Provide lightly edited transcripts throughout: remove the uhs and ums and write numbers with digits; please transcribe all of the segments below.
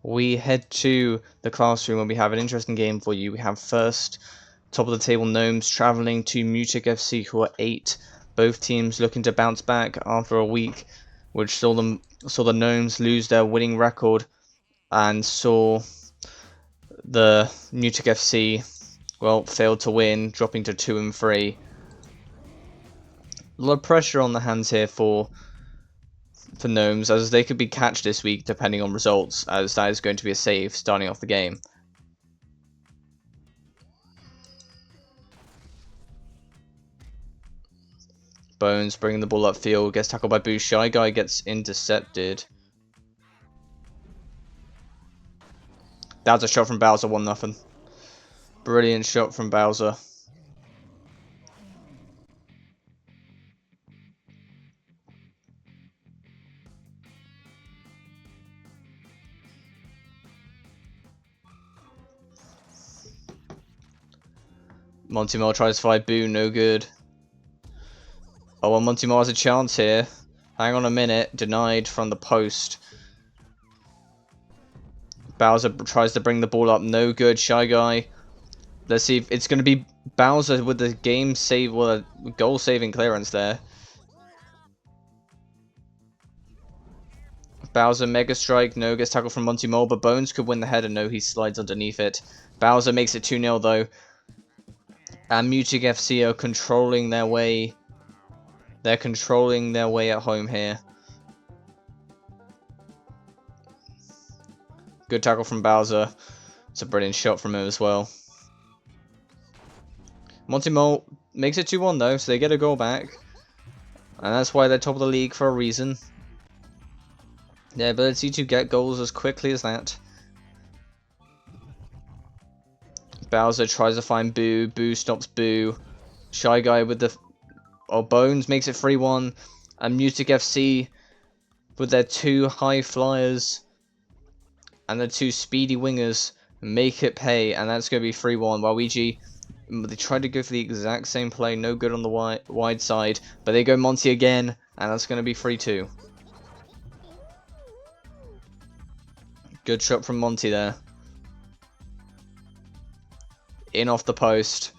we head to the classroom where we have an interesting game for you. We have first, top of the table Gnomes traveling to Mutic FC, who are 8. Both teams looking to bounce back after a week, which saw the Gnomes lose their winning record, and saw the Mutic FC failed to win, dropping to 2-3. A lot of pressure on the hands here for Gnomes, as they could be catch this week depending on results, as that is going to be a save starting off the game. Bones bringing the ball upfield, gets tackled by Boo. Shy Guy gets intercepted. That's a shot from Bowser, 1-0. Brilliant shot from Bowser. Monty Mole tries to fight Boo, no good. Oh, well, Monty Mole has a chance here. Hang on a minute, denied from the post. Bowser tries to bring the ball up, no good. Shy Guy. Let's see if it's going to be Bowser with the goal-saving clearance there. Bowser Mega Strike, no, gets tackled from Monty Mole, but Bones could win the header, no, he slides underneath it. Bowser makes it 2-0 though. And Mutic FC are controlling their way. They're controlling their way at home here. Good tackle from Bowser. It's a brilliant shot from him as well. Monty Mole makes it 2-1 though, so they get a goal back. And that's why they're top of the league for a reason. The ability to get goals as quickly as that. Bowser tries to find Boo. Boo stops Boo. Shy Guy with the... Oh, Bones makes it 3-1. And Mutic FC with their 2 high flyers and the 2 speedy wingers make it pay. And that's going to be 3-1. Waluigi, they tried to go for the exact same play. No good on the wide side. But they go Monty again. And that's going to be 3-2. Good shot from Monty there. In off the post.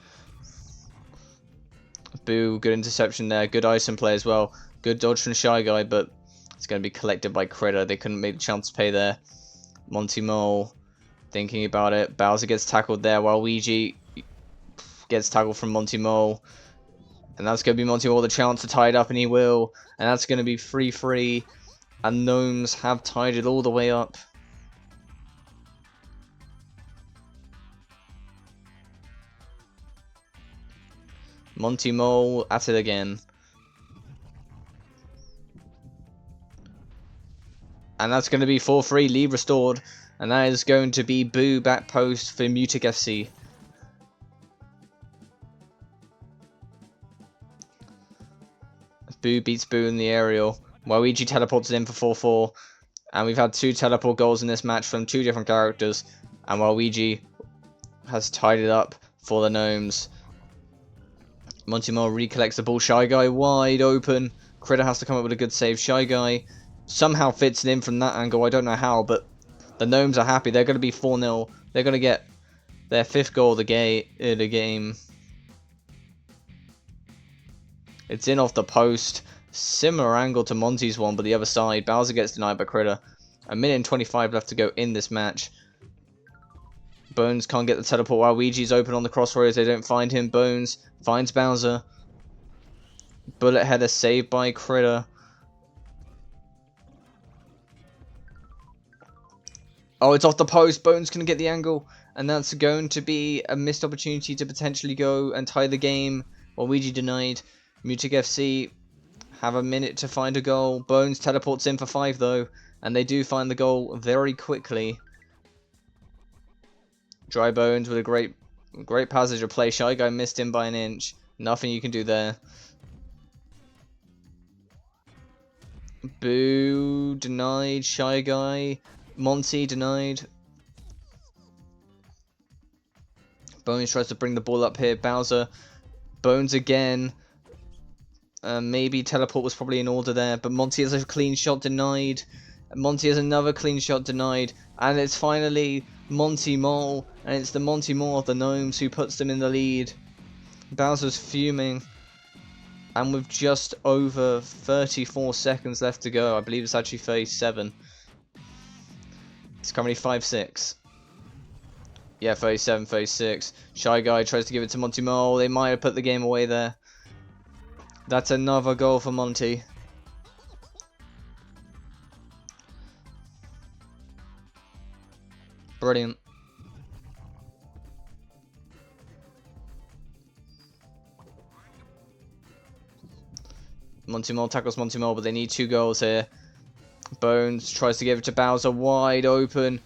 Boo, good interception there. Good ice and play as well. Good dodge from Shy Guy, but it's going to be collected by Critter. They couldn't make the chance to pay there. Monty Mole thinking about it. Bowser gets tackled there. Waluigi gets tackled from Monty Mole. And that's going to be Monty Mole the chance to tie it up, and he will. And that's going to be 3-3. And Gnomes have tied it all the way up. Monty Mole at it again. And that's going to be 4-3, lead restored. And that is going to be Boo back post for Mutic FC. Boo beats Boo in the aerial. Waluigi teleports it in for 4-4. And we've had 2 teleport goals in this match from 2 different characters. And Waluigi has tied it up for the Gnomes. Monty Mole recollects the ball. Shy Guy wide open. Critter has to come up with a good save. Shy Guy somehow fits it in from that angle. I don't know how, but the Gnomes are happy. They're going to be 4-0. They're going to get their 5th goal of the game. It's in off the post. Similar angle to Monty's one, but the other side. Bowser gets denied by Critter. 1 minute and 25 left to go in this match. Bones can't get the teleport while Luigi's open on the crossroads. They don't find him. Bones finds Bowser. Bullet header saved by Critter. Oh, it's off the post. Bones can get the angle. And that's going to be a missed opportunity to potentially go and tie the game. Luigi denied. Mutic FC have a minute to find a goal. Bones teleports in for 5 though. And they do find the goal very quickly. Dry Bones with a great passage of play. Shy Guy missed him by an inch. Nothing you can do there. Boo denied. Shy Guy. Monty denied. Bones tries to bring the ball up here. Bowser. Bones again. Maybe teleport was probably in order there. But Monty has a clean shot denied. Monty has another clean shot denied, and it's finally Monty Mole, and it's the Monty Mole of the Gnomes who puts them in the lead. Bowser's fuming, and with just over 34 seconds left to go, I believe it's actually 37. It's currently 5-6. Yeah, 37, 36. Shy Guy tries to give it to Monty Mole. They might have put the game away there. That's another goal for Monty. Brilliant. Monty Mole tackles Monty Mole, but they need 2 goals here. Bones tries to give it to Bowser, wide open.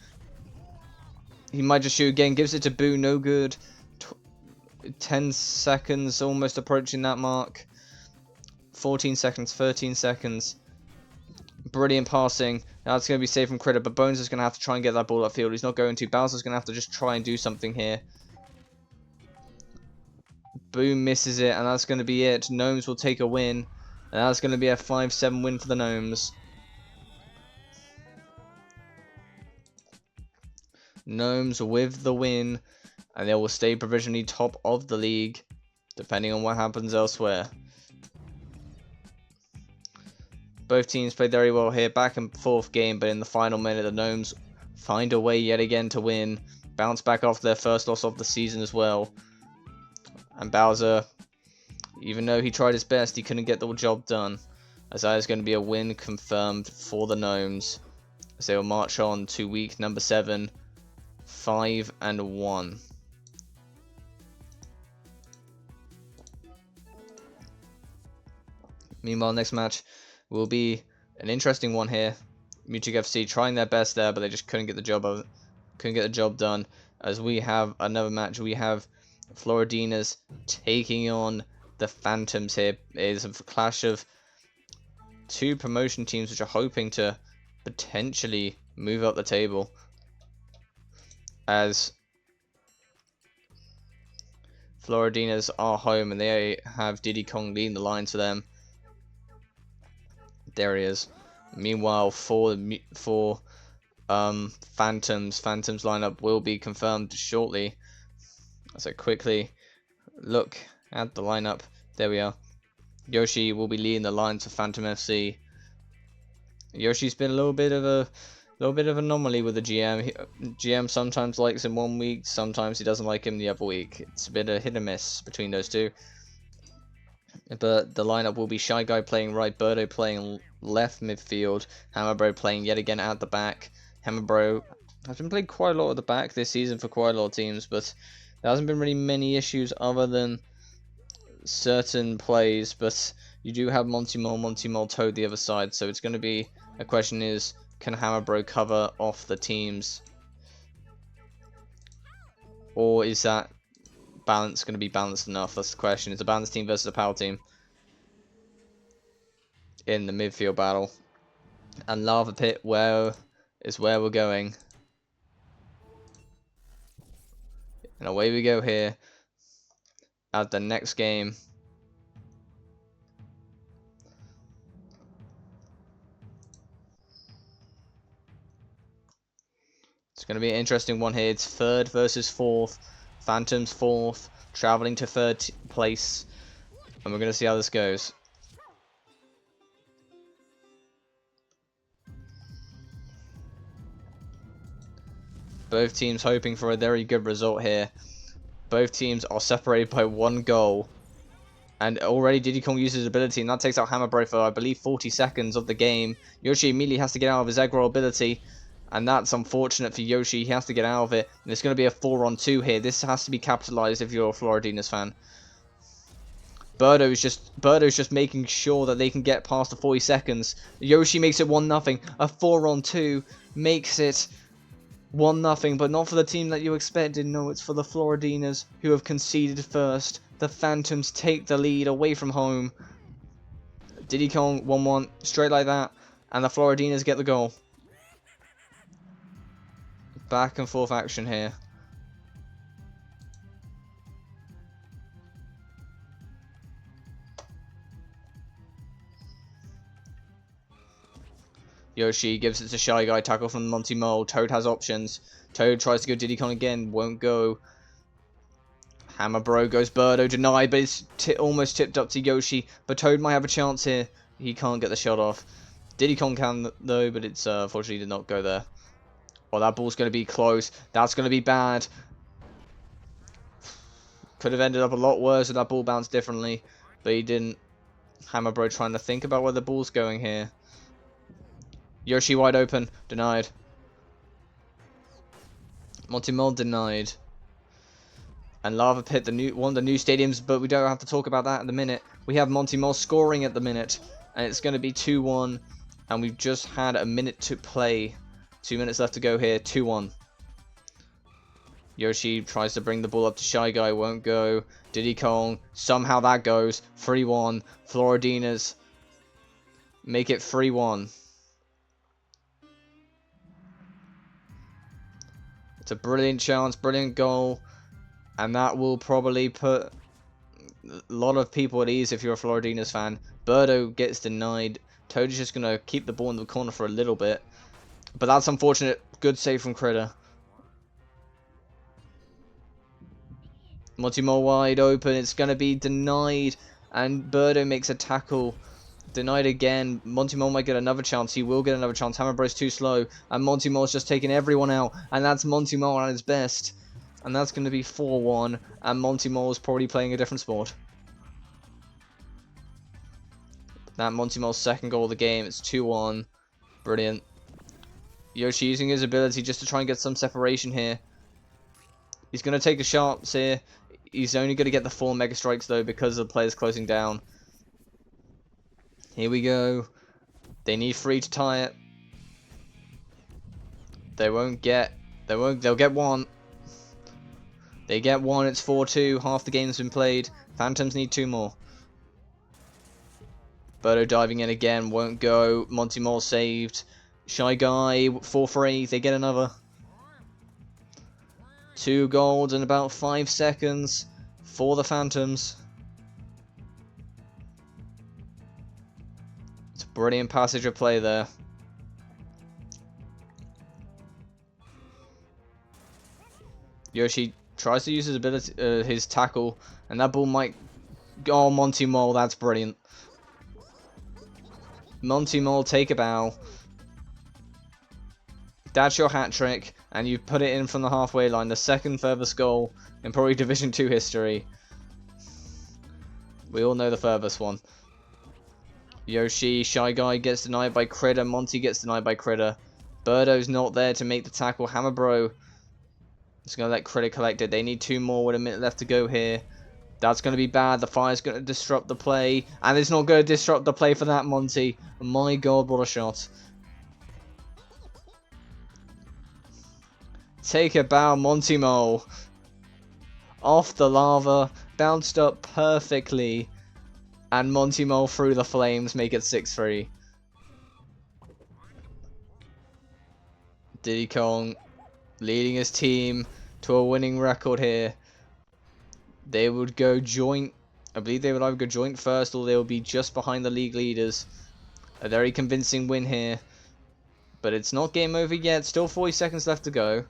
He might just shoot again, gives it to Boo, no good. 10 seconds, almost approaching that mark. 14 seconds, 13 seconds. Brilliant passing. Now it's going to be safe from Critter, but Bones is going to have to try and get that ball upfield. He's not going to. Bowser's going to have to just try and do something here. Boom misses it, and that's going to be it. Gnomes will take a win, and that's going to be a 5-7 win for the Gnomes. Gnomes with the win, and they will stay provisionally top of the league, depending on what happens elsewhere. Both teams played very well here, back and forth game, but in the final minute the Gnomes find a way yet again to win, bounce back after their first loss of the season as well. And Bowser, even though he tried his best, he couldn't get the job done, as that is going to be a win confirmed for the Gnomes, as they will march on to week number 7, 5-1. Meanwhile, next match will be an interesting one here. Mutic FC trying their best there, but they just couldn't get the job done. As we have another match, we have Floridinas taking on the Phantoms here. It is a clash of 2 promotion teams which are hoping to potentially move up the table, as Floridinas are home and they have Diddy Kong leading the line to them. There he is. Meanwhile, for Phantoms lineup will be confirmed shortly. As I quickly look at the lineup, there we are. Yoshi will be leading the line to Phantom FC. Yoshi's been a little bit of an anomaly with the GM. GM sometimes likes him one week, sometimes he doesn't like him the other week. It's a bit of hit and miss between those two. But the lineup will be Shy Guy playing right, Birdo playing left midfield, Hammerbro playing yet again at the back. Hammerbro has been playing quite a lot at the back this season for quite a lot of teams, but there hasn't been really many issues other than certain plays. But you do have Monty Mole towed the other side, so it's going to be a question is, can Hammerbro cover off the teams? Or is that balance going to be balanced enough? That's the question. It's a balanced team versus a power team in the midfield battle. And Lava Pit is where we're going. And away we go here at the next game. It's going to be an interesting one here. It's 3rd versus 4th. Phantoms 4th, traveling to 3rd place. And we're going to see how this goes. Both teams hoping for a very good result here. Both teams are separated by 1 goal. And already Diddy Kong uses his ability, and that takes out Hammerbro for, I believe, 40 seconds of the game. Yoshi immediately has to get out of his egg roll ability. And that's unfortunate for Yoshi. He has to get out of it. And it's going to be a 4-on-2 here. This has to be capitalized if you're a Floridinas fan. Birdo's just making sure that they can get past the 40 seconds. Yoshi makes it 1-0. A 4-on-2 makes it 1-0, but not for the team that you expected. No, it's for the Floridinas, who have conceded first. The Phantoms take the lead away from home. Diddy Kong 1-1, straight like that. And the Floridinas get the goal. Back and forth action here. Yoshi gives it to Shy Guy, tackle from Monty Mole. Toad has options. Toad tries to go Diddy Kong again, won't go. Hammer Bro goes Birdo, denied, but it's almost tipped up to Yoshi. But Toad might have a chance here. He can't get the shot off. Diddy Kong can though, but it's unfortunately did not go there. Oh, that ball's going to be close. That's going to be bad. Could have ended up a lot worse if that ball bounced differently, but he didn't. Hammer Bro trying to think about where the ball's going here. Yoshi wide open, denied. Monty Mole denied. And Lava Pit, one of the new stadiums, but we don't have to talk about that at the minute. We have Monty Mole scoring at the minute, and it's going to be 2-1, and we've just had a minute to play. 2 minutes left to go here, 2-1. Yoshi tries to bring the ball up to Shy Guy, won't go. Diddy Kong, somehow that goes. 3-1. Floridinas make it 3-1. It's a brilliant chance, brilliant goal. And that will probably put a lot of people at ease if you're a Floridinas fan. Birdo gets denied. Toad is just going to keep the ball in the corner for a little bit. But that's unfortunate. Good save from Critter. Monty Mole wide open. It's going to be denied. And Birdo makes a tackle. Denied again. Monty Mole might get another chance. He will get another chance. Hammer Bro's too slow. And Monty Mole's just taking everyone out. And that's Monty Mole at his best. And that's going to be 4-1. And Monty Mole is probably playing a different sport. That Monty Mole's second goal of the game. It's 2-1. Brilliant. Yoshi using his ability just to try and get some separation here. He's going to take the shots here. He's only going to get the 4 Mega Strikes though because the player's closing down. Here we go. They need 3 to tie it. They'll get 1. They get 1, it's 4-2. Half the game's been played. Phantoms need 2 more. Birdo diving in again, won't go. Monty Mole saved. Shy Guy, 4-3. They get another. 2 goals in about 5 seconds for the Phantoms. It's a brilliant passage of play there. Yoshi tries to use his ability, his tackle, and that ball might. Oh, Monty Mole, that's brilliant. Monty Mole, take a bow. That's your hat trick, and you put it in from the halfway line. The second furthest goal in probably Division 2 history. We all know the furthest one. Yoshi, Shy Guy gets denied by Critter. Monty gets denied by Critter. Birdo's not there to make the tackle. Hammer Bro is going to let Critter collect it. They need 2 more with a minute left to go here. That's going to be bad. The fire's going to disrupt the play. And it's not going to disrupt the play for that, Monty. My God, what a shot. Take a bow, Monty Mole. Off the lava. Bounced up perfectly. And Monty Mole through the flames. Make it 6-3. Diddy Kong leading his team to a winning record here. They would go joint. I believe they would either go joint first or they will be just behind the league leaders. A very convincing win here. But it's not game over yet. Still 40 seconds left to go.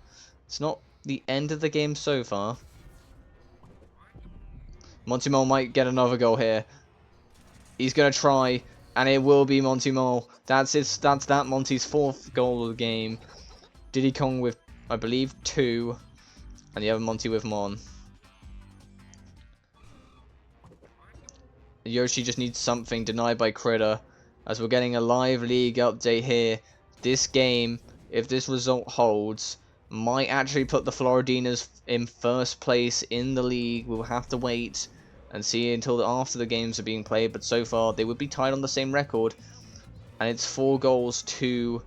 It's not the end of the game so far. Monty Mole might get another goal here. He's going to try. And it will be Monty Mole. That's that Monty's 4th goal of the game. Diddy Kong with, I believe, 2. And the other Monty with 1. Yoshi just needs something, denied by Critter. As we're getting a live league update here. This game, if this result holds, might actually put the Floridinas in 1st place in the league. We'll have to wait and see until after the games are being played. But so far, they would be tied on the same record. And it's 4 goals to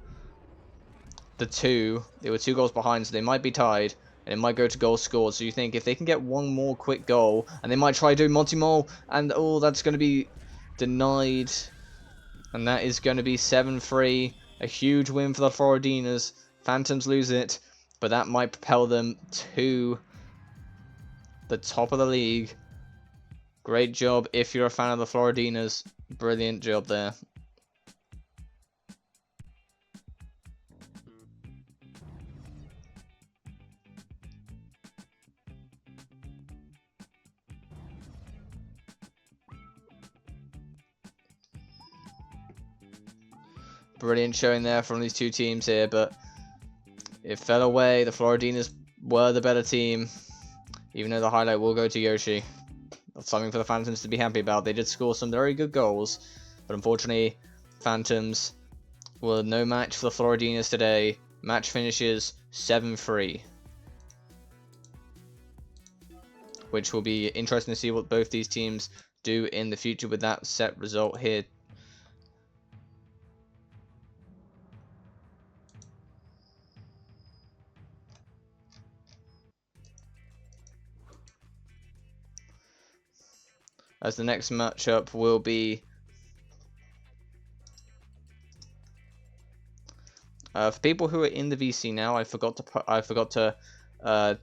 the 2. They were 2 goals behind, so they might be tied. And it might go to goals scored. So you think if they can get 1 more quick goal, and they might try to do Monty Mole, and oh, that's going to be denied. And that is going to be 7-3. A huge win for the Floridinas. Phantoms lose it, but that might propel them to the top of the league. Great job if you're a fan of the Floridinas. Brilliant job there. Brilliant showing there from these two teams here, but it fell away. The Floridinas were the better team, even though the highlight will go to Yoshi. That's something for the Phantoms to be happy about. They did score some very good goals, but unfortunately, Phantoms were no match for the Floridinas today. Match finishes 7-3. Which will be interesting to see what both these teams do in the future with that set result here. As the next matchup will be for people who are in the VC now. I forgot to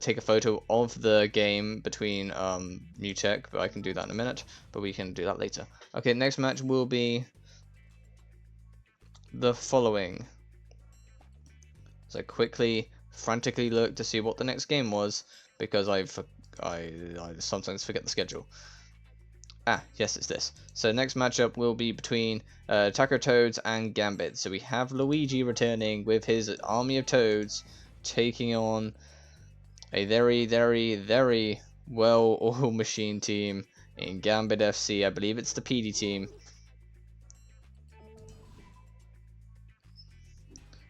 take a photo of the game between Mutech, but I can do that in a minute. But we can do that later. Okay, next match will be the following. So I frantically look to see what the next game was because I sometimes forget the schedule. Ah, yes, it's this. So next matchup will be between Taco Toads and Gambit. So we have Luigi returning with his army of Toads, taking on a very, very, very well-oiled machine team in Gambit FC. I believe it's the PD team.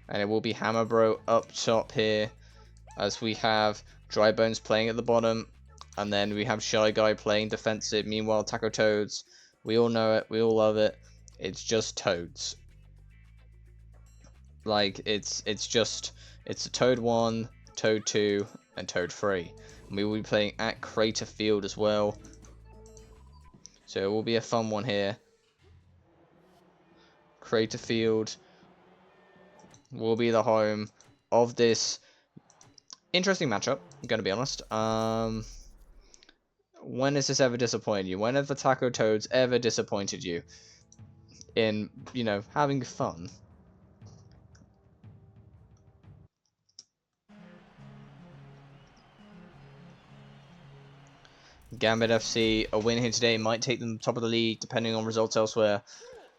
And it will be Hammer Bro up top here, as we have Dry Bones playing at the bottom. And then we have Shy Guy playing defensive. Meanwhile, Taco Toads, we all know it, we all love it. It's just Toads. Like, it's a Toad 1, Toad 2, and Toad 3. And we will be playing at Crater Field as well. So it will be a fun one here. Crater Field will be the home of this interesting matchup, I'm going to be honest. When has this ever disappointed you? When have the Taco Toads ever disappointed you in, you know, having fun? Gambit FC, a win here today might take them top of the league depending on results elsewhere.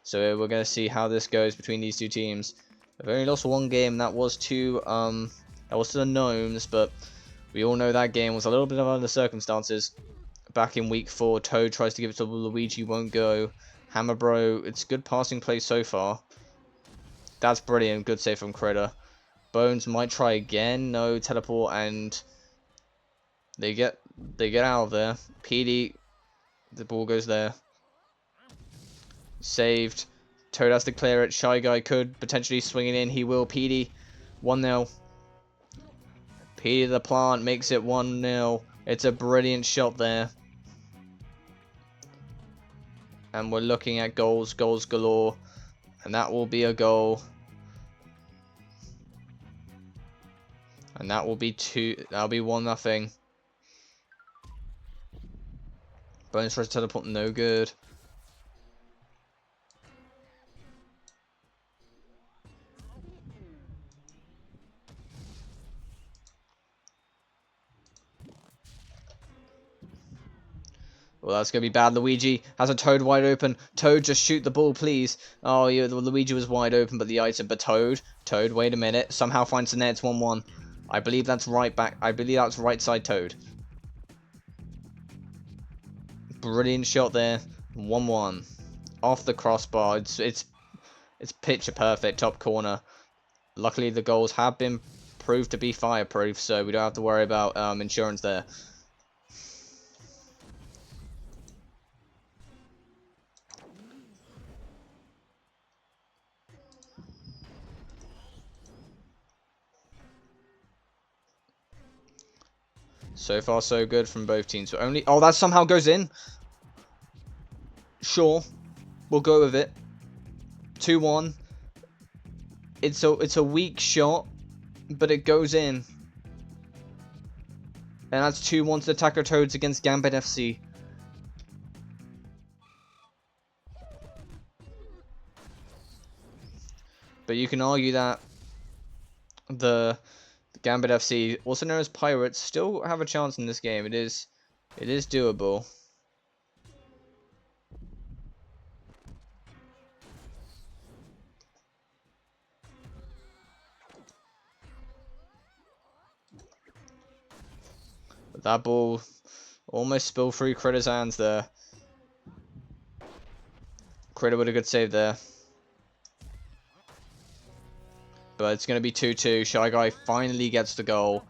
So we're going to see how this goes between these two teams. They've only lost one game, that was to the Gnomes, but we all know that game was a little bit under the circumstances. Back in week 4, Toad tries to give it to Luigi, won't go. Hammer Bro, it's good passing play so far. That's brilliant, good save from Critter. Bones might try again, no teleport, and they get out of there. PD, the ball goes there. Saved. Toad has to clear it. Shy Guy could potentially swing it in. He will. PD 1-0. PD the plant makes it 1-0. It's a brilliant shot there. And we're looking at goals galore. And that will be a goal. And that will be that'll be 1-0. Bones tries to teleport, no good. Well, that's going to be bad. Luigi has a Toad wide open. Toad, just shoot the ball, please. Oh, yeah, Luigi was wide open, but the item. But Toad, wait a minute. Somehow finds the net. It's 1-1. I believe that's right back. I believe that's right side Toad. Brilliant shot there. 1-1. Off the crossbar. It's picture perfect. Top corner. Luckily, the goals have been proved to be fireproof, so we don't have to worry about insurance there. So far, so good from both teams. So only... Oh, that somehow goes in. Sure. We'll go with it. 2-1. It's a weak shot, but it goes in. And that's 2-1 to the Taco Toads against Gambit FC. But you can argue that the Gambit FC, also known as Pirates, still have a chance in this game. It is doable. That ball almost spilled through Critter's hands there. Critter with a good save there. But it's going to be 2-2. Shy Guy finally gets the goal.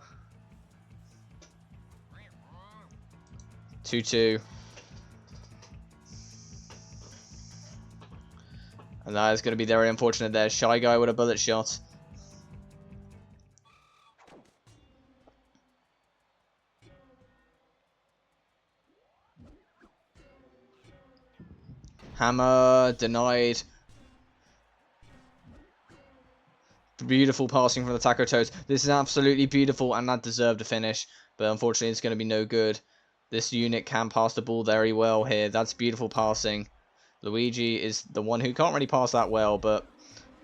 2-2. And that is going to be very unfortunate there. Shy Guy with a bullet shot. Hammer denied. Beautiful passing from the Taco Toads. This is absolutely beautiful, and that deserved a finish. But unfortunately, it's going to be no good. This unit can pass the ball very well here. That's beautiful passing. Luigi is the one who can't really pass that well, but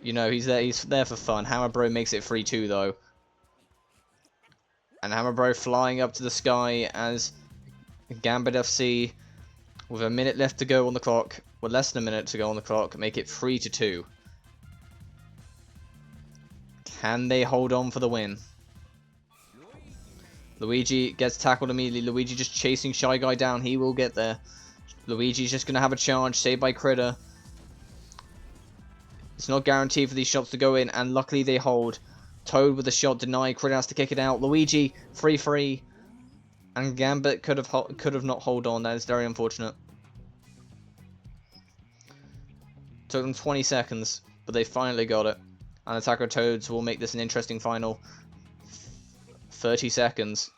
you know, he's there for fun. Hammer Bro makes it 3-2 though. And Hammer Bro flying up to the sky as Gambit FC, with a minute left to go on the clock, with less than a minute to go on the clock, make it 3-2. Can they hold on for the win? Luigi gets tackled immediately. Luigi just chasing Shy Guy down. He will get there. Luigi's just going to have a charge. Saved by Critter. It's not guaranteed for these shots to go in, and luckily they hold. Toad with a shot denied. Critter has to kick it out. Luigi, 3-3. And Gambit could have not hold on. That is very unfortunate. Took them 20 seconds, but they finally got it. And the Taco Toads will make this an interesting final. 30 seconds.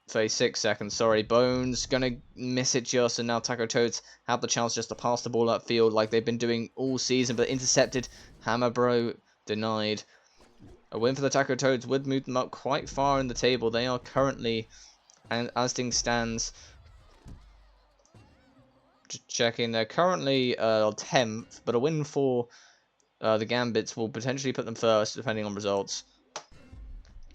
36 seconds, sorry. Bones gonna miss it just, and now Taco Toads have the chance just to pass the ball upfield like they've been doing all season, but intercepted. Hammer Bro denied. A win for the Taco Toads would move them up quite far in the table. They are currently, and as things stands, just checking, they're currently 10th, but a win for the Gambits will potentially put them first, depending on results.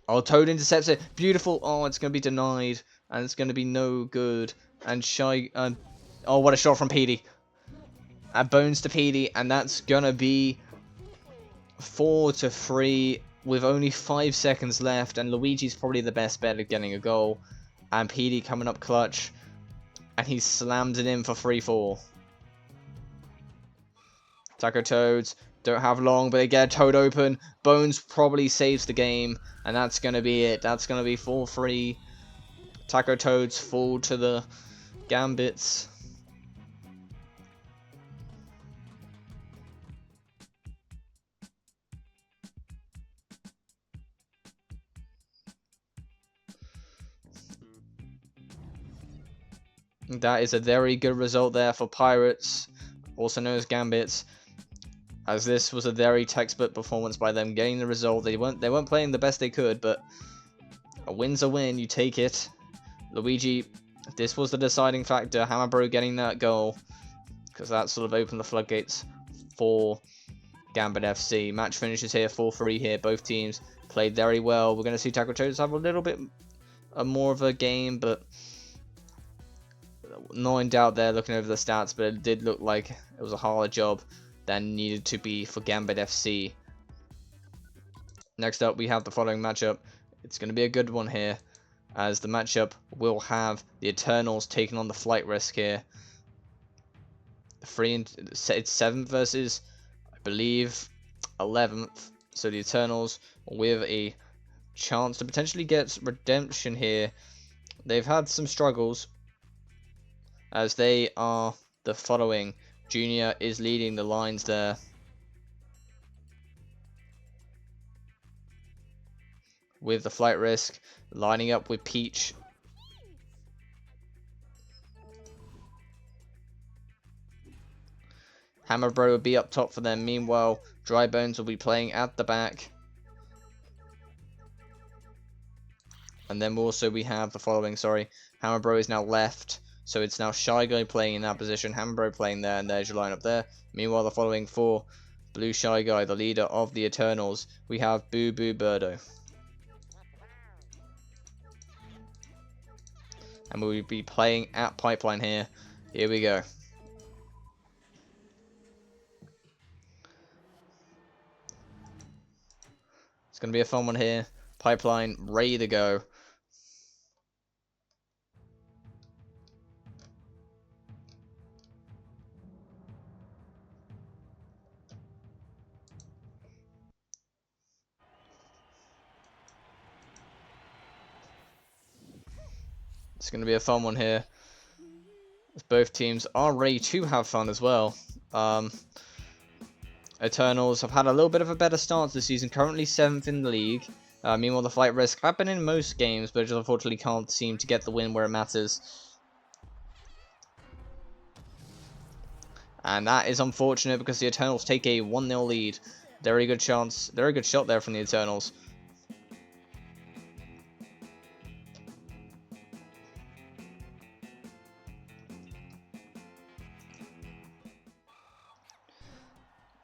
Oh, Toad intercepts it. Beautiful. Oh, it's going to be denied. And it's going to be no good. And Shy... oh, what a shot from Petey. Bones to Petey. And that's going to be 4-3 with only 5 seconds left. And Luigi's probably the best bet at getting a goal. And Petey coming up clutch. And he slammed it in for 3-4. Taco Toads don't have long, but they get a Toad open. Bones probably saves the game, and that's going to be it. That's going to be 4-3. Taco Toads fall to the Gambits. That is a very good result there for Pirates, also known as Gambits, as this was a very textbook performance by them getting the result. They weren't playing the best they could, but a win's a win. You take it. Luigi, this was the deciding factor. Hammer Bro getting that goal, because that sort of opened the floodgates for Gambit FC. Match finishes here, 4-3 here. Both teams played very well. We're going to see Taco Toads have a little bit more of a game, but not in doubt there looking over the stats, but it did look like it was a harder job than needed to be for Gambit FC. Next up, we have the following matchup. It's going to be a good one here, as the matchup will have the Eternals taking on the Flight Risk here. It's 7th versus, I believe, 11th. So the Eternals with a chance to potentially get redemption here. They've had some struggles, as they are the following. Junior is leading the lines there. With the Flight Risk lining up with Peach. Hammer Bro will be up top for them. Meanwhile, Dry Bones will be playing at the back. And then also we have the following, sorry. Hammer Bro is now left. So it's now Shy Guy playing in that position. Hammer Bro playing there, and there's your lineup there. Meanwhile, the following for Blue Shy Guy, the leader of the Eternals, we have Boo Boo Birdo. And we'll be playing at Pipeline here. Here we go. It's going to be a fun one here. Pipeline ready to go. It's going to be a fun one here. Both teams are ready to have fun as well. Eternals have had a little bit of a better start this season, currently 7th in the league. Meanwhile, the Flight Risk have been in most games, but just unfortunately can't seem to get the win where it matters. And that is unfortunate because the Eternals take a 1-0 lead. Very good chance, very good shot there from the Eternals.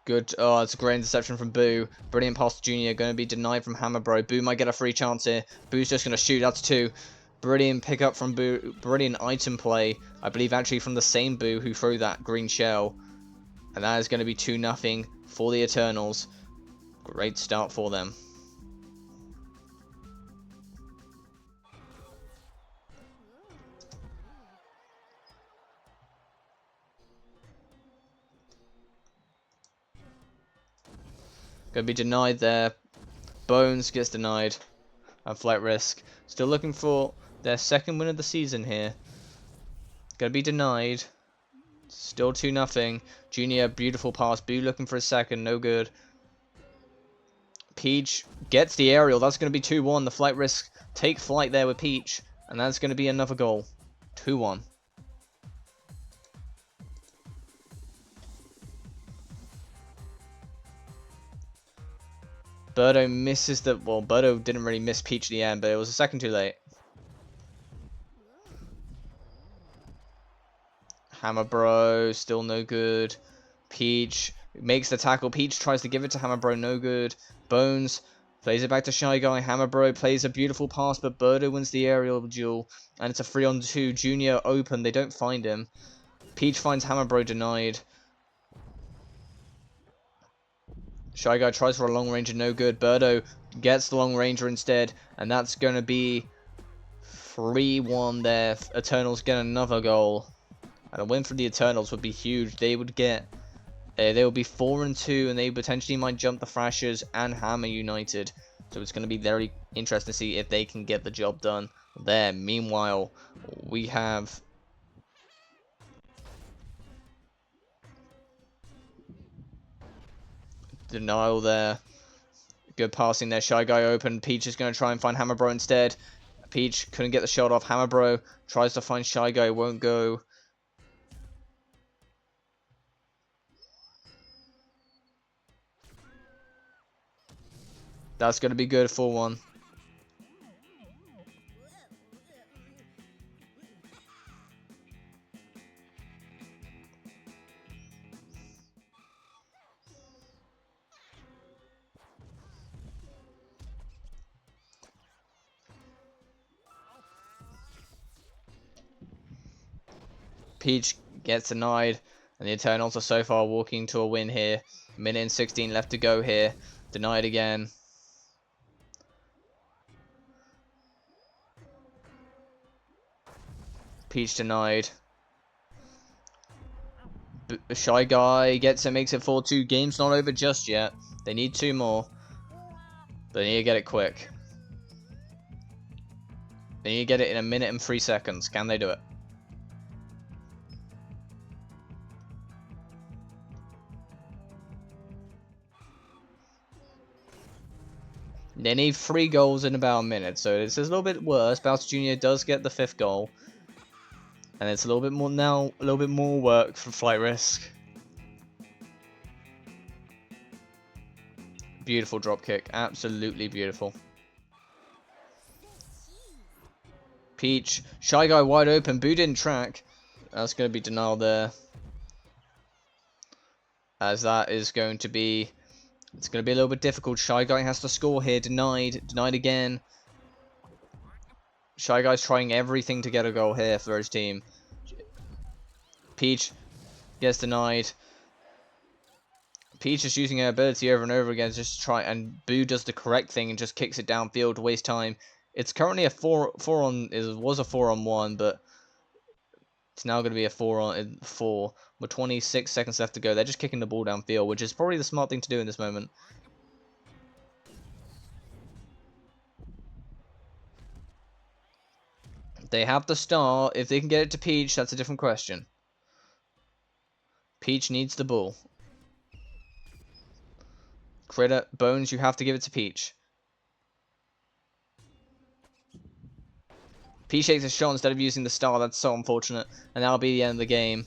Good. Oh, it's a great interception from Boo. Brilliant pass to Junior. Going to be denied from Hammer Bro. Boo might get a free chance here. Boo's just going to shoot. That's 2. Brilliant pickup from Boo. Brilliant item play. I believe actually from the same Boo who threw that green shell. And that is going to be 2-0 for the Eternals. Great start for them. Going to be denied there. Bones gets denied. And Flight Risk. Still looking for their second win of the season here. Going to be denied. Still 2-0. Junior, beautiful pass. Boo looking for a second. No good. Peach gets the aerial. That's going to be 2-1. The Flight Risk take flight there with Peach. And that's going to be another goal. 2-1. Birdo misses the... Well, Birdo didn't really miss Peach at the end, but it was a second too late. Hammer Bro, still no good. Peach makes the tackle. Peach tries to give it to Hammer Bro, no good. Bones plays it back to Shy Guy. Hammer Bro plays a beautiful pass, but Birdo wins the aerial duel. And it's a 3-on-2. Junior open. They don't find him. Peach finds Hammer Bro denied. Shy Guy tries for a long ranger, no good. Birdo gets the long ranger instead, and that's going to be 3-1 there. Eternals get another goal. And a win for the Eternals would be huge. They would get... they would be 4-2, and they potentially might jump the Thrashers and Hammer United. So it's going to be very interesting to see if they can get the job done there. Meanwhile, we have... denial there. Good passing there. Shy Guy open. Peach is going to try and find Hammer Bro instead. Peach couldn't get the shot off. Hammer Bro tries to find Shy Guy. Won't go. That's going to be good. 4-1. Peach gets denied, and the Eternals are so far walking to a win here. Minute and 16 left to go here. Denied again. Peach denied. Shy Guy gets it, makes it 4-2. Game's not over just yet. They need 2 more. They need to get it quick. They need to get it in a minute and 3 seconds. Can they do it? They need 3 goals in about a minute, so it's a little bit worse. Bowser Jr. does get the 5th goal. And it's a little bit more now, a little bit more work for Flight Risk. Beautiful drop kick, absolutely beautiful. Peach, Shy Guy wide open, Boo didn't track. That's going to be denial there. As that is going to be, it's going to be a little bit difficult. Shy Guy has to score here, denied again. Shy Guy's trying everything to get a goal here for his team. Peach gets denied. Peach is using her ability over and over again just to try, and Boo does the correct thing and just kicks it downfield to waste time. It's currently a 4-on-1, but it's now going to be a 4-on-4 with 26 seconds left to go. They're just kicking the ball downfield, which is probably the smart thing to do in this moment. They have the star. If they can get it to Peach, that's a different question. Peach needs the ball. Critter, Bones, you have to give it to Peach. Peach takes a shot instead of using the star. That's so unfortunate. And that'll be the end of the game.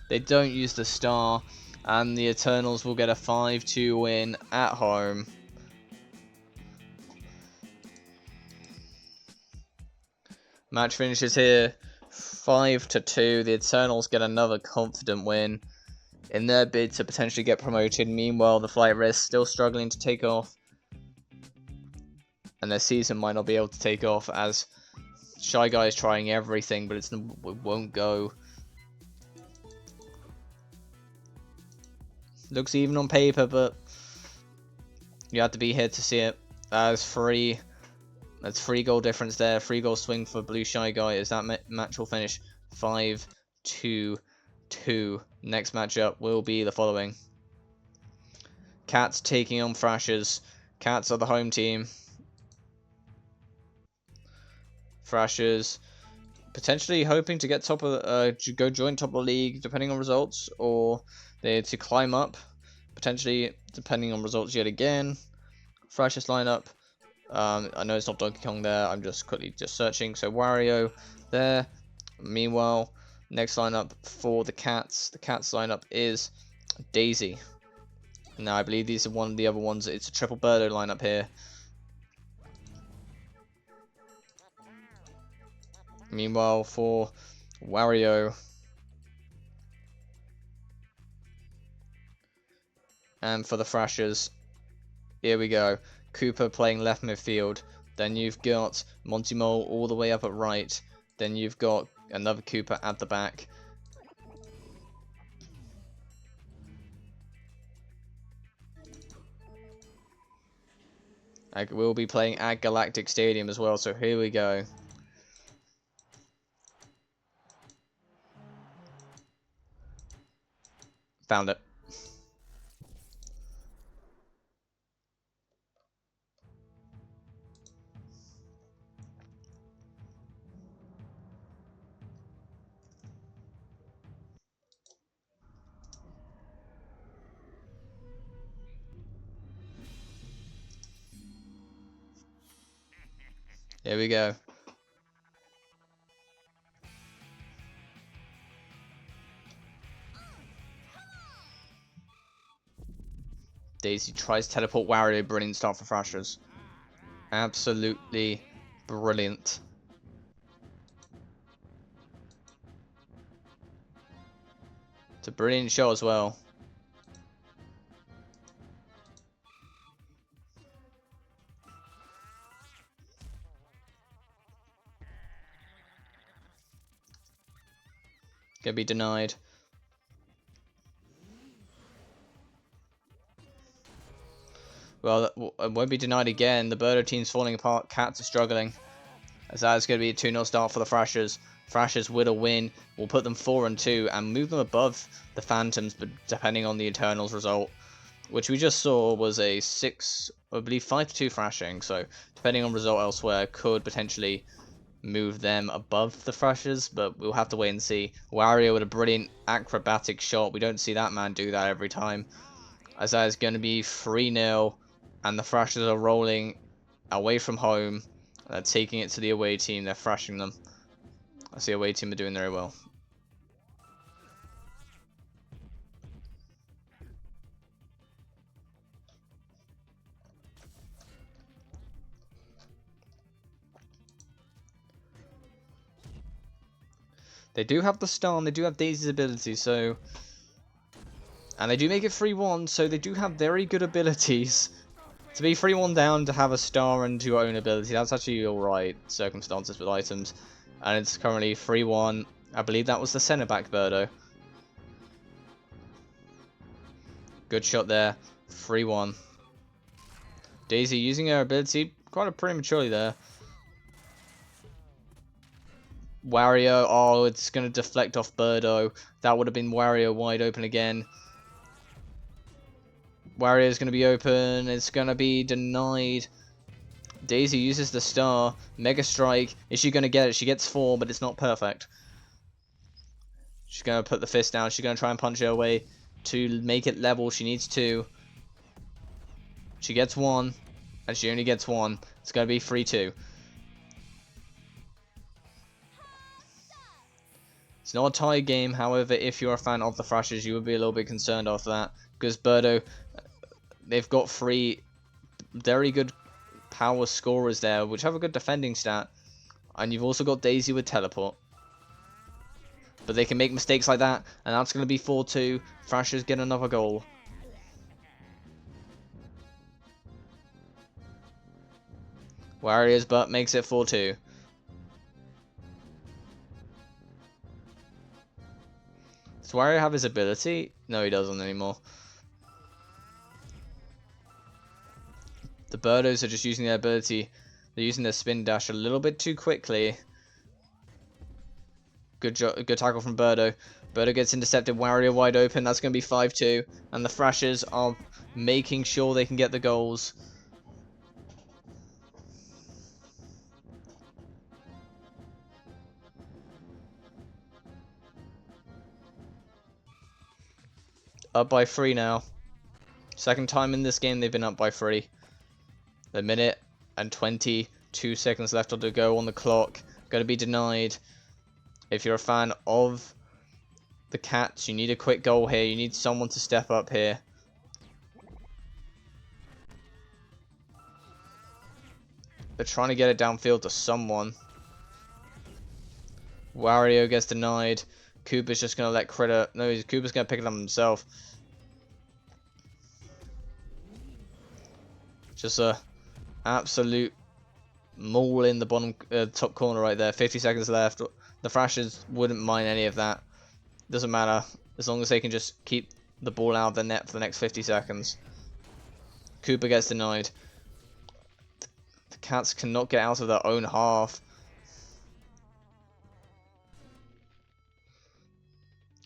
They don't use the star. And the Eternals will get a 5-2 win at home. Match finishes here 5-2. The Eternals get another confident win in their bid to potentially get promoted. Meanwhile, the Flight Risk still struggling to take off. And their season might not be able to take off as Shy Guy is trying everything, but it won't go. Looks even on paper, but you have to be here to see it. That's 3 goal difference there. 3 goal swing for Blue Shy Guy as that match will finish 5-2. Next matchup will be the following. Cats taking on Thrashers. Cats are the home team. Thrashers potentially hoping to get top of go join top of the league depending on results, or they're to climb up potentially depending on results yet again. Thrashers lineup. I know it's not Donkey Kong there. I'm just quickly searching. So Wario there. Meanwhile, next lineup for the Cats. The Cats lineup is Daisy. Now I believe these are one of the other ones. It's a triple Birdo lineup here. Meanwhile, for Wario and for the Thrashers, here we go. Cooper playing left midfield. Then you've got Monty Mole all the way up at right. Then you've got another Cooper at the back. I will be playing at Galactic Stadium as well, so here we go. Found it. Here we go. Daisy tries to teleport Wario. Brilliant start for Thrashers. Absolutely brilliant. It's a brilliant show as well. Gonna be denied. Well, it won't be denied again. The Birdo team's falling apart. Cats are struggling. As that is going to be a 2-0 start for the Thrashers. Thrashers with a win will put them 4-2 and move them above the Phantoms, but depending on the Eternals result, which we just saw was a 5-2 thrashing. So depending on result elsewhere, could potentially move them above the Thrashers, but we'll have to wait and see. Wario with a brilliant acrobatic shot. We don't see that man do that every time. As that is going to be 3-0, and the Thrashers are rolling away from home. They're taking it to the away team. They're thrashing them. As the away team are doing very well. They do have the star and they do have Daisy's ability, so... And they do make it 3-1, so they do have very good abilities. To be 3-1 down, to have a star and your own ability, that's actually alright circumstances with items. And it's currently 3-1. I believe that was the centre back Birdo. Good shot there. 3-1. Daisy using her ability quite prematurely there. Wario, oh, it's going to deflect off Birdo. That would have been Wario wide open again. Wario's going to be open. It's going to be denied. Daisy uses the star. Mega Strike. Is she going to get it? She gets 4, but it's not perfect. She's going to put the fist down. She's going to try and punch her away. To make it level, she needs 2. She gets 1. And she only gets 1. It's going to be 3-2. It's not a tie game. However, if you're a fan of the Thrashers, you would be a little bit concerned after that. Because Birdo, they've got 3 very good power scorers there, which have a good defending stat. And you've also got Daisy with teleport. But they can make mistakes like that, and that's going to be 4-2. Thrashers get another goal. Warriors, but makes it 4-2. Does Wario have his ability? No, he doesn't anymore. The Birdos are just using their ability. They're using their spin dash a little bit too quickly. Good tackle from Birdo. Birdo gets intercepted. Wario wide open. That's going to be 5-2. And the Thrashers are making sure they can get the goals. Up by 3 now. Second time in this game they've been up by 3. The minute and 22 seconds left to go on the clock. Going to be denied. If you're a fan of the Cats, you need a quick goal here. You need someone to step up here. They're trying to get it downfield to someone. Wario gets denied. Koopa's just going to let Critter... No, Koopa's going to pick it up himself. Just a absolute maul in the bottom top corner right there. 50 seconds left. The Thrashers wouldn't mind any of that. Doesn't matter. As long as they can just keep the ball out of the net for the next 50 seconds. Koopa gets denied. The Cats cannot get out of their own half.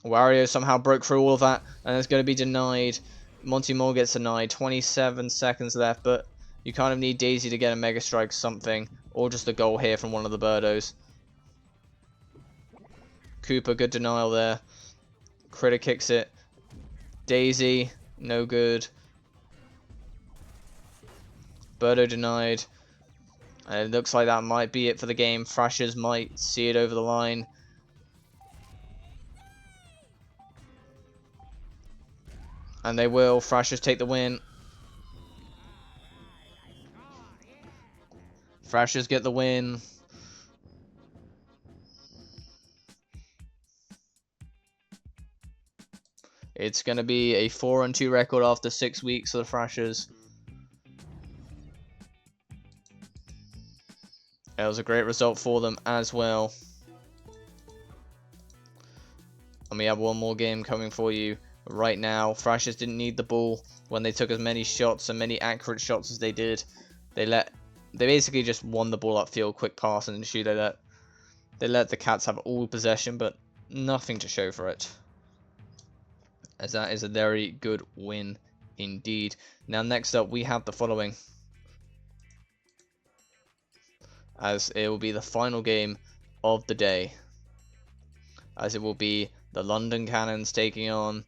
Wario somehow broke through all of that, and it's going to be denied. Monty Moore gets denied. 27 seconds left, but you kind of need Daisy to get a Mega Strike something, or just a goal here from one of the Birdos. Koopa, good denial there. Critter kicks it. Daisy, no good. Birdo denied. And it looks like that might be it for the game. Thrashers might see it over the line. And they will. Thrashers take the win. Thrashers get the win. It's going to be a 4-2 record after 6 weeks for the Thrashers. It was a great result for them as well. And we have one more game coming for you right now. Thrashers didn't need the ball when they took as many shots and many accurate shots as they did. They basically just won the ball upfield, quick pass and shoot. They let the Cats have all possession, but nothing to show for it. As that is a very good win indeed. Now next up we have the following. As it will be the final game of the day. As it will be the London Cannons taking on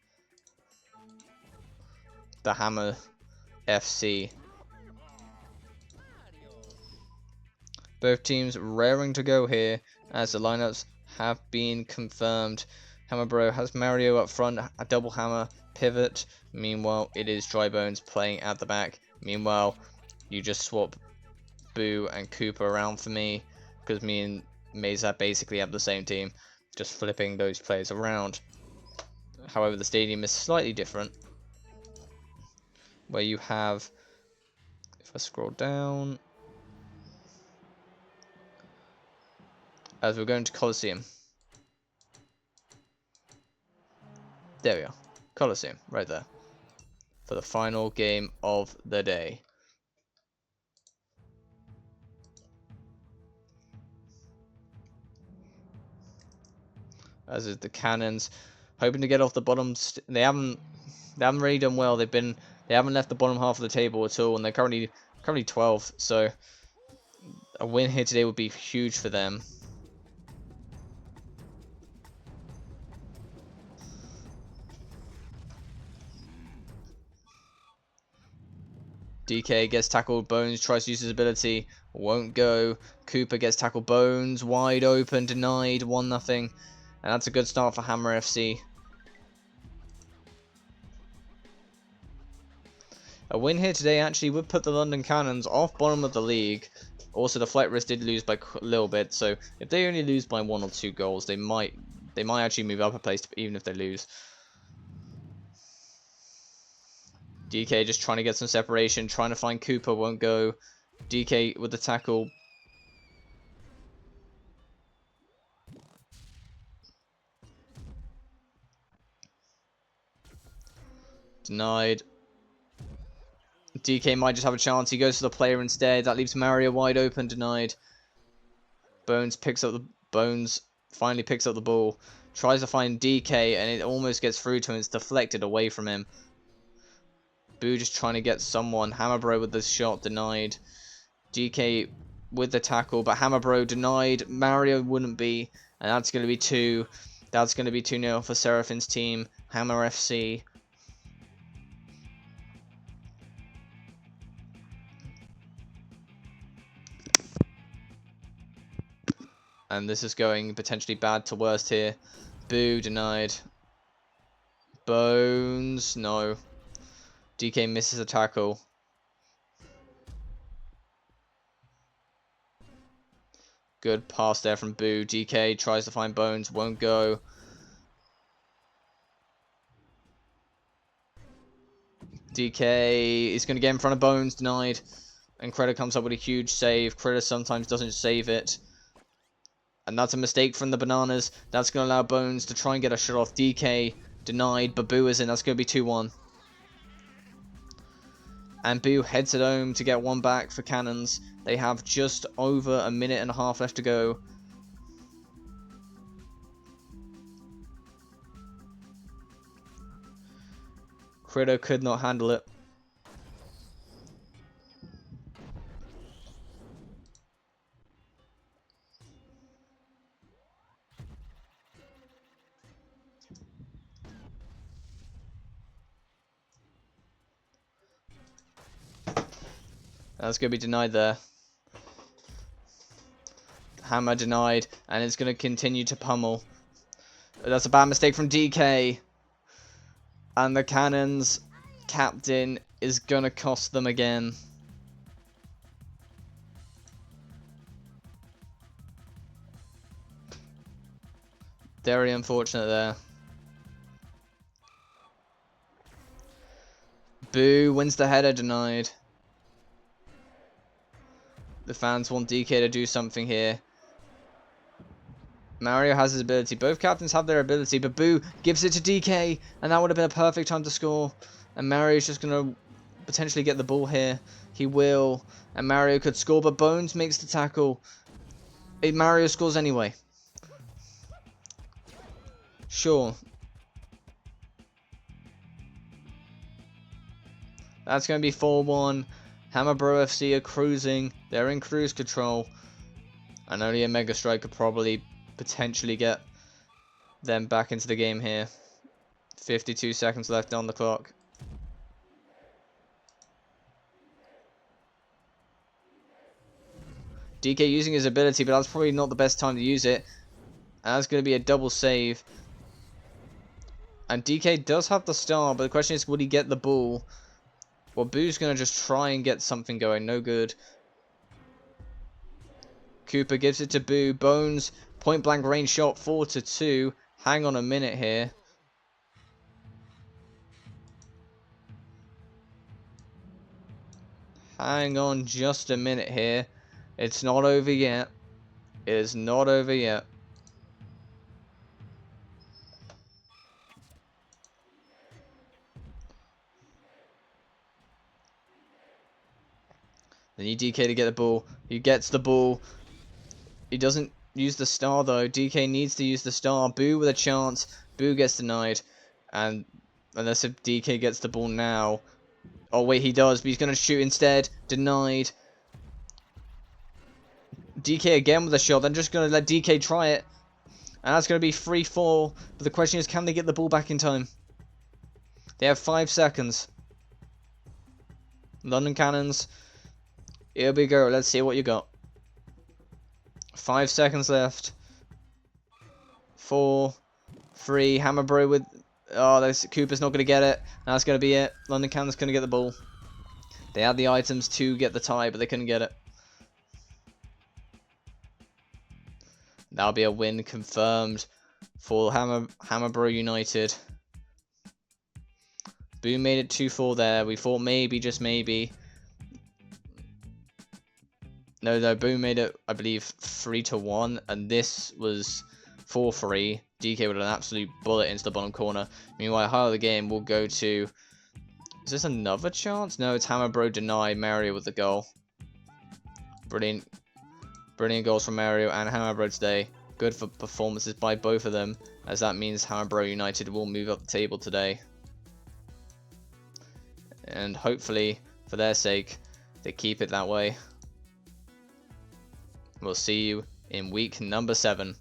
the Hammer FC. Both teams raring to go here as the lineups have been confirmed. Hammer Bro has Mario up front, a double hammer, pivot. Meanwhile, it is Dry Bones playing at the back. Meanwhile, you just swap Boo and Koopa around for me, because me and Mesa basically have the same team, just flipping those players around. However, the stadium is slightly different, where you have, if I scroll down, as we're going to Coliseum. There we are. Coliseum, right there. For the final game of the day. As is the Cannons, hoping to get off the bottom. They haven't really done well. They haven't left the bottom half of the table at all, and they're currently 12th. So A win here today would be huge for them. DK gets tackled. Bones tries to use his ability. Won't go. Cooper gets tackled. Bones wide open. Denied. 1-0. And that's a good start for Hammer FC. A win here today actually would put the London Cannons off bottom of the league. Also, the Flight Risk did lose by a little bit, so if they only lose by 1 or 2 goals, they might actually move up a place, even if they lose. DK just trying to get some separation, trying to find Cooper, won't go. DK with the tackle. Denied. DK might just have a chance. He goes for the player instead. That leaves Mario wide open. Denied. Bones finally picks up the ball. Tries to find DK and it almost gets through to him. It's deflected away from him. Boo just trying to get someone. Hammerbro with the shot. Denied. DK with the tackle, but Hammerbro denied. Mario wouldn't be, and that's going to be 2. That's going to be 2-0 for Seraphin's team. Hammer FC. And this is going potentially bad to worst here. Boo denied. Bones, no. DK misses a tackle. Good pass there from Boo. DK tries to find Bones, won't go. DK is going to get in front of Bones, denied. And Critter comes up with a huge save. Critter sometimes doesn't save it. And that's a mistake from the Bananas. That's going to allow Bones to try and get a shot off. DK denied, but Boo is in. That's going to be 2-1. And Boo heads it home to get 1 back for Cannons. They have just over a minute and a half left to go. Critter could not handle it. That's going to be denied there. Hammer denied, and it's going to continue to pummel. That's a bad mistake from DK. And the Cannons captain is going to cost them again. Very unfortunate there. Boo wins the header, denied. The fans want DK to do something here. Mario has his ability. Both captains have their ability, but Boo gives it to DK, and that would have been a perfect time to score. And Mario's just going to potentially get the ball here. He will, and Mario could score, but Bones makes the tackle. Mario scores anyway. Sure. That's going to be 4-1. Hammerbro FC are cruising. They're in cruise control. And only a Mega Strike could probably potentially get them back into the game here. 52 seconds left on the clock. DK using his ability, but that's probably not the best time to use it. And that's going to be a double save. And DK does have the star, but the question is, would he get the ball? Well, Boo's going to just try and get something going. No good. Cooper gives it to Boo. Bones, point blank range shot, 4-2. Hang on a minute here. Hang on just a minute here. It's not over yet. It is not over yet. They need DK to get the ball. He gets the ball. He doesn't use the star though. DK needs to use the star. Boo with a chance. Boo gets denied. And unless if DK gets the ball now. Oh wait, he does, but he's going to shoot instead. Denied. DK again with a shot. They're just going to let DK try it. And that's going to be 3-4. But the question is, can they get the ball back in time? They have 5 seconds. London Cannons. Here we go. Let's see what you got. 5 seconds left. 4, 3. Hammer Bro with... Oh, Cooper's not going to get it. That's going to be it. London Cannons going to get the ball. They had the items to get the tie, but they couldn't get it. That'll be a win confirmed for Hammer Bro United. Boom made it 2-4 there. We thought maybe, just maybe. No, Boom made it, I believe, 3-1, and this was 4-3. DK with an absolute bullet into the bottom corner. Meanwhile, heart of the game will go to... Is this another chance? No, it's Hammer Bro deny Mario with the goal. Brilliant goals from Mario and Hammer Bro today. Good for performances by both of them, as that means Hammer Bro United will move up the table today. And hopefully, for their sake, they keep it that way. We'll see you in week number 7.